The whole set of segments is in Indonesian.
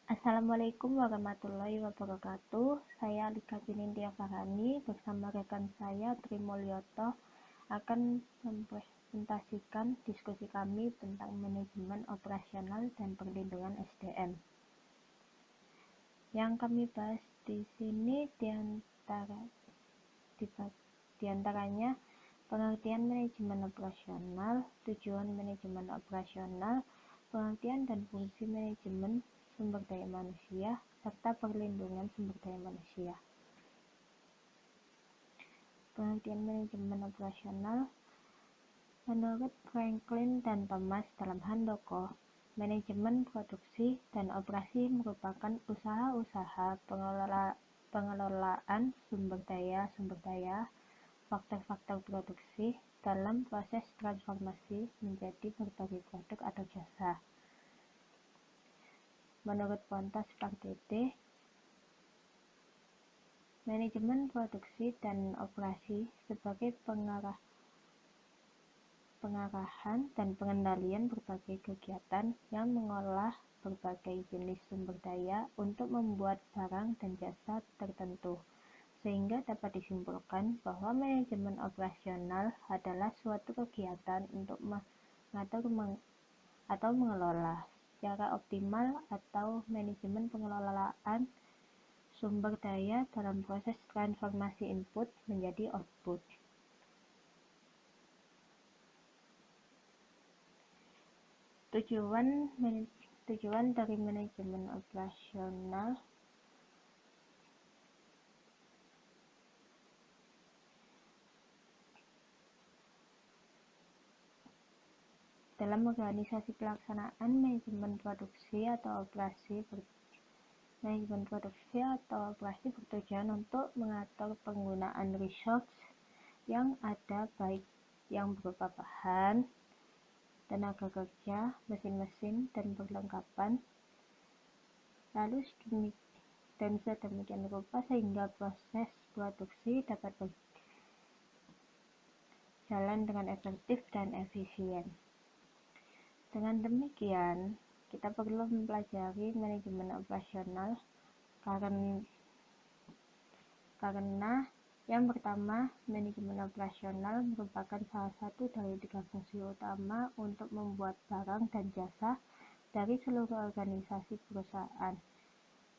Assalamualaikum warahmatullahi wabarakatuh. Saya Alika Pinindya Farhani bersama rekan saya Trimulyoto akan mempresentasikan diskusi kami tentang manajemen operasional dan perlindungan SDM. Yang kami bahas di sini diantaranya pengertian manajemen operasional, tujuan manajemen operasional, pengertian dan fungsi manajemen sumber daya manusia, serta perlindungan sumber daya manusia. Pengertian manajemen operasional menurut Franklin dan Thomas dalam Handoko, manajemen produksi dan operasi merupakan usaha-usaha pengelolaan sumber daya, faktor-faktor produksi dalam proses transformasi menjadi berbagai produk atau jasa. Menurut Pontos Pardede, manajemen produksi dan operasi sebagai pengarahan dan pengendalian berbagai kegiatan yang mengolah berbagai jenis sumber daya untuk membuat barang dan jasa tertentu, sehingga dapat disimpulkan bahwa manajemen operasional adalah suatu kegiatan untuk mengatur atau mengelola secara optimal atau manajemen pengelolaan sumber daya dalam proses transformasi input menjadi output. Tujuan dari manajemen operasional dalam organisasi pelaksanaan manajemen produksi atau operasi bertujuan untuk mengatur penggunaan resource yang ada, baik yang berupa bahan, tenaga kerja, mesin-mesin, dan perlengkapan, lalu sedemikian rupa sehingga proses produksi dapat berjalan dengan efektif dan efisien. Dengan demikian, kita perlu mempelajari manajemen operasional karena yang pertama, manajemen operasional merupakan salah satu dari 3 fungsi utama untuk membuat barang dan jasa dari seluruh organisasi perusahaan,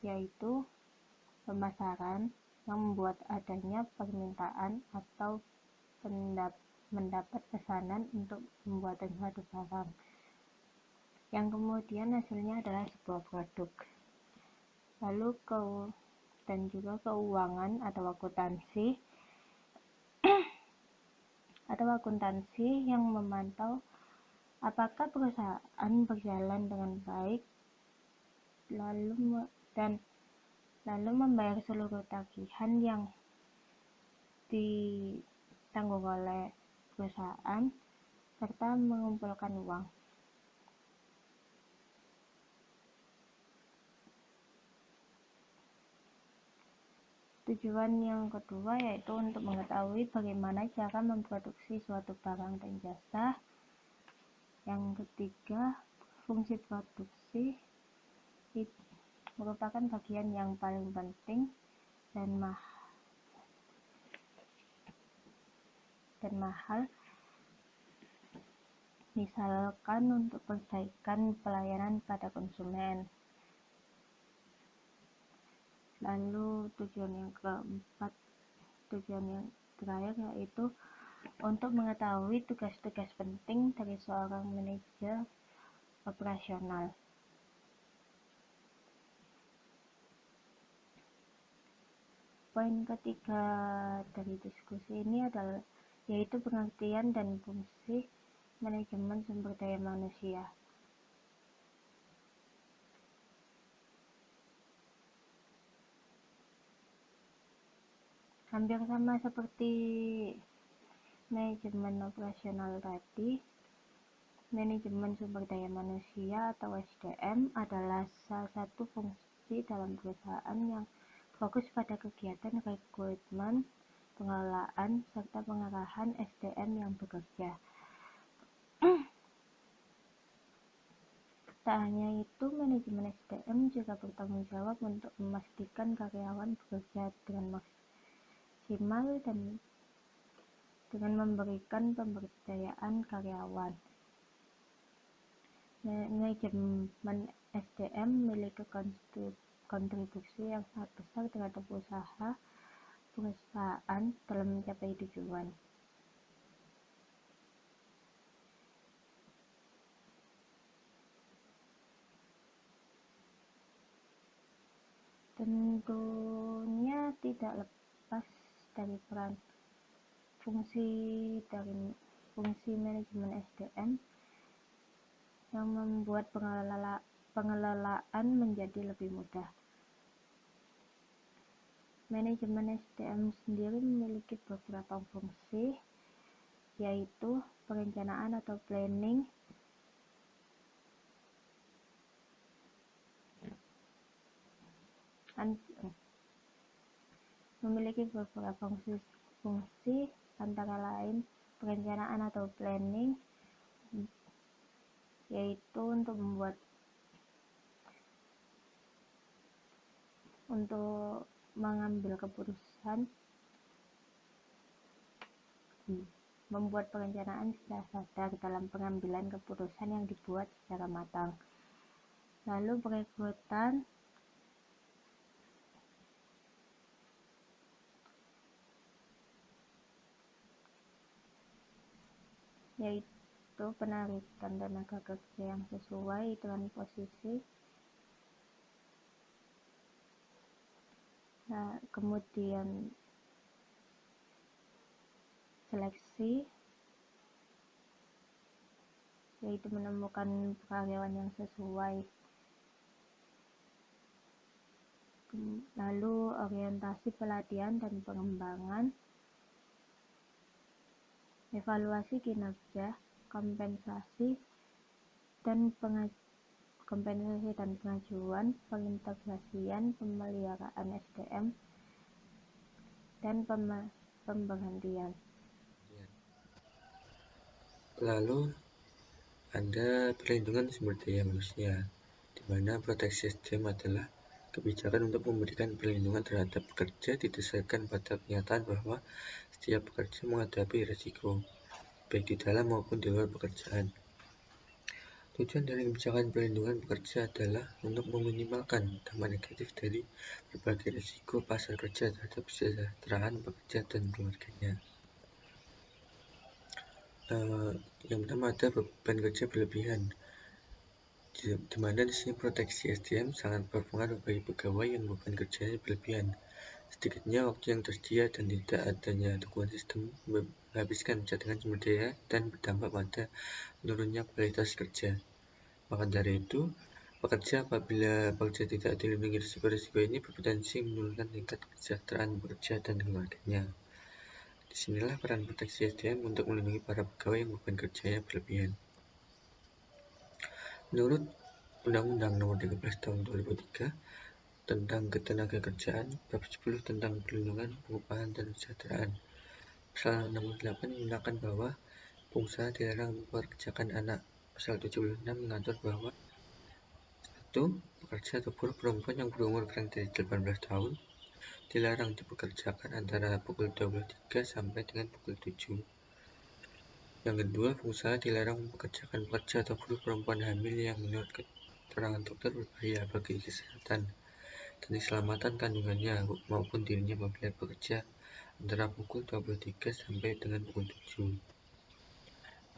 yaitu pemasaran yang membuat adanya permintaan atau mendapat pesanan untuk pembuatan suatu barang, yang kemudian hasilnya adalah sebuah produk. Lalu dan juga keuangan atau akuntansi yang memantau apakah perusahaan berjalan dengan baik, lalu membayar seluruh tagihan yang ditanggung oleh perusahaan serta mengumpulkan uang. Tujuan yang kedua yaitu untuk mengetahui bagaimana cara memproduksi suatu barang dan jasa. Yang ketiga, fungsi produksi merupakan bagian yang paling penting dan mahal, misalkan untuk perbaikan pelayanan pada konsumen. Lalu tujuan yang terakhir yaitu untuk mengetahui tugas-tugas penting dari seorang manajer operasional. Poin ketiga dari diskusi ini yaitu pengertian dan fungsi manajemen sumber daya manusia. Hampir sama seperti manajemen operasional tadi, manajemen sumber daya manusia atau SDM adalah salah satu fungsi dalam perusahaan yang fokus pada kegiatan rekrutmen, pengelolaan, serta pengarahan SDM yang bekerja. Tak hanya itu, manajemen SDM juga bertanggung jawab untuk memastikan karyawan bekerja dengan maksimal dan dengan memberikan pemberdayaan karyawan. Manajemen SDM memiliki kontribusi yang sangat besar terhadap perusahaan dalam mencapai tujuan. Tentunya tidak lepas dari fungsi manajemen SDM yang membuat pengelolaan menjadi lebih mudah. Manajemen SDM sendiri memiliki beberapa fungsi, yaitu perencanaan atau planning, memiliki beberapa fungsi antara lain perencanaan atau planning, yaitu untuk mengambil keputusan, membuat perencanaan secara sadar dalam pengambilan keputusan yang dibuat secara matang. Lalu perekrutan, yaitu penarikan tenaga kerja yang sesuai dengan posisi. Nah, kemudian seleksi, yaitu menemukan karyawan yang sesuai. Lalu orientasi pelatihan dan pengembangan, evaluasi kinerja, kompensasi dan pengajuan, pengintegrasian, pemeliharaan SDM, dan pemberhentian. Lalu ada perlindungan sumber daya manusia, di mana proteksi SDM adalah kebijakan untuk memberikan perlindungan terhadap pekerja didasarkan pada kenyataan bahwa setiap pekerja menghadapi risiko, baik di dalam maupun di luar pekerjaan. Tujuan dari kebijakan perlindungan pekerja adalah untuk meminimalkan dampak negatif dari berbagai risiko pasar kerja terhadap kesejahteraan pekerja dan keluarganya. Yang pertama ada beban kerja berlebihan, di mana di sini proteksi SDM sangat berpengaruh bagi pegawai yang beban kerjanya berlebihan. Sedikitnya waktu yang tersedia dan tidak adanya dukungan sistem menghabiskan cadangan sumber daya dan berdampak pada menurunnya kualitas kerja. Maka dari itu, apabila pekerja tidak dilindungi risiko-risiko ini berpotensi menurunkan tingkat kesejahteraan pekerja dan keluarganya. Disinilah peran proteksi SDM untuk melindungi para pegawai yang beban kerjanya berlebihan. Menurut Undang-Undang Nomor 13 Tahun 2003 tentang Ketenagakerjaan, Bab 10 tentang Perlindungan, Pengupahan, dan Kesejahteraan, Pasal 68 menyatakan bahwa pengusaha dilarang mempekerjakan anak. Pasal 76 mengatur bahwa 1. Pekerja atau buruh perempuan yang berumur kurang dari 18 tahun dilarang dipekerjakan antara pukul 23 sampai dengan pukul 7. Yang kedua, pengusaha dilarang mempekerjakan pekerja atau buruh perempuan hamil yang menurut keterangan dokter berbahaya bagi kesehatan dan keselamatan kandungannya maupun dirinya apabila bekerja antara pukul 23 sampai dengan pukul 7.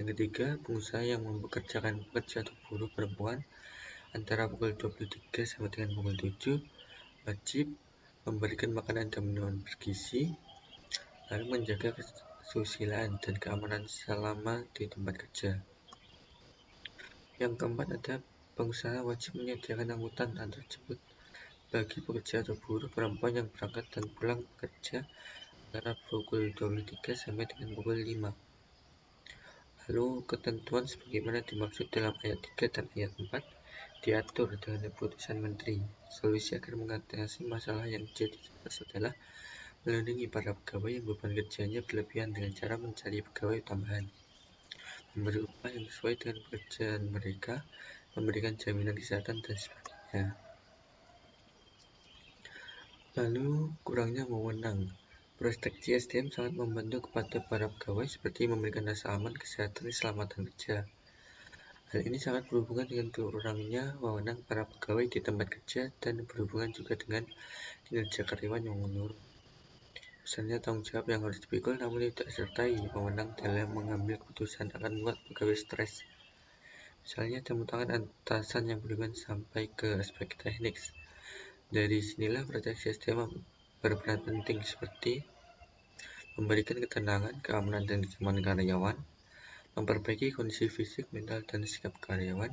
Yang ketiga, pengusaha yang mempekerjakan pekerja atau buruh perempuan antara pukul 23 sampai dengan pukul 7 wajib memberikan makanan dan minuman bergizi, lalu menjaga kesusilaan dan keamanan selama di tempat kerja. Yang keempat ada pengusaha wajib menyediakan angkutan antar jemput bagi pekerja atau buruh perempuan yang berangkat dan pulang bekerja antara pukul 23 sampai dengan pukul 5. Lalu ketentuan sebagaimana dimaksud dalam ayat 3 dan ayat 4 diatur dengan keputusan Menteri. Solusi agar mengatasi masalah yang jadi adalah melindungi para pegawai yang beban kerjanya berlebihan dengan cara mencari pegawai tambahan, memberi upah yang sesuai dengan pekerjaan mereka, memberikan jaminan kesehatan, dan sebagainya. Lalu, kurangnya wewenang. Proteksi SDM sangat membantu kepada para pegawai seperti memberikan rasa aman, kesehatan, dan keselamatan kerja. Hal ini sangat berhubungan dengan kurangnya wewenang para pegawai di tempat kerja dan berhubungan juga dengan kinerja karyawan yang menurun. Misalnya, tanggung jawab yang harus dipikul namun tidak sertai wewenang dalam mengambil keputusan akan membuat pegawai stres. Misalnya, temu tangan atasan yang berlebihan sampai ke aspek teknis. Dari sinilah proteksi SDM berperan penting seperti memberikan ketenangan, keamanan, dan kenyamanan karyawan, memperbaiki kondisi fisik, mental, dan sikap karyawan,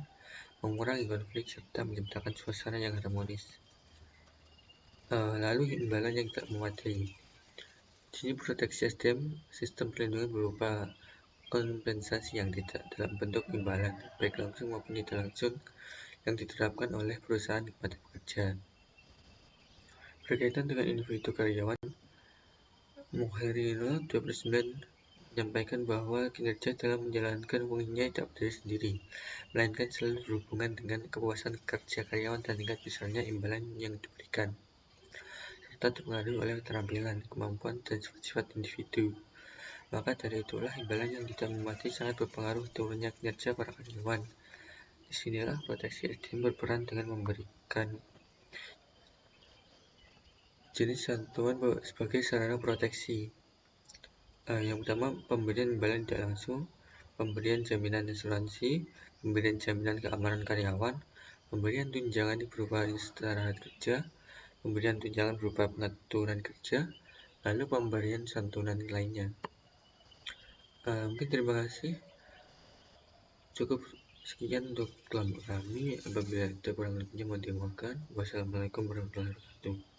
mengurangi konflik, serta menciptakan suasana yang harmonis. Lalu imbalan yang tak memadai. Di sini proteksi SDM, sistem perlindungan berupa kompensasi yang tidak dalam bentuk imbalan, baik langsung maupun tidak langsung, yang diterapkan oleh perusahaan kepada pekerja. Berkaitan dengan individu karyawan, Muhairino 29 menyampaikan bahwa kinerja dalam menjalankan fungsinya tidak berdiri sendiri, melainkan selalu berhubungan dengan kepuasan kerja karyawan dan tingkat besarnya imbalan yang diberikan, serta terpengaruh oleh keterampilan, kemampuan, dan sifat individu. Maka dari itulah imbalan yang tidak memadai sangat berpengaruh turunnya kinerja para karyawan. Disinilah proteksi SDM berperan dengan memberikan jenis bantuan sebagai sarana proteksi. Yang pertama, pemberian imbalan tidak langsung, pemberian jaminan asuransi, pemberian jaminan keamanan karyawan, pemberian tunjangan berupa istirahat kerja, pemberian tunjangan berupa pengaturan kerja, lalu pemberian santunan lainnya. Mungkin terima kasih. Cukup sekian untuk kelompok kami. Apabila ada kurang lebihnya mohon dimaafkan. Wassalamualaikum warahmatullahi wabarakatuh.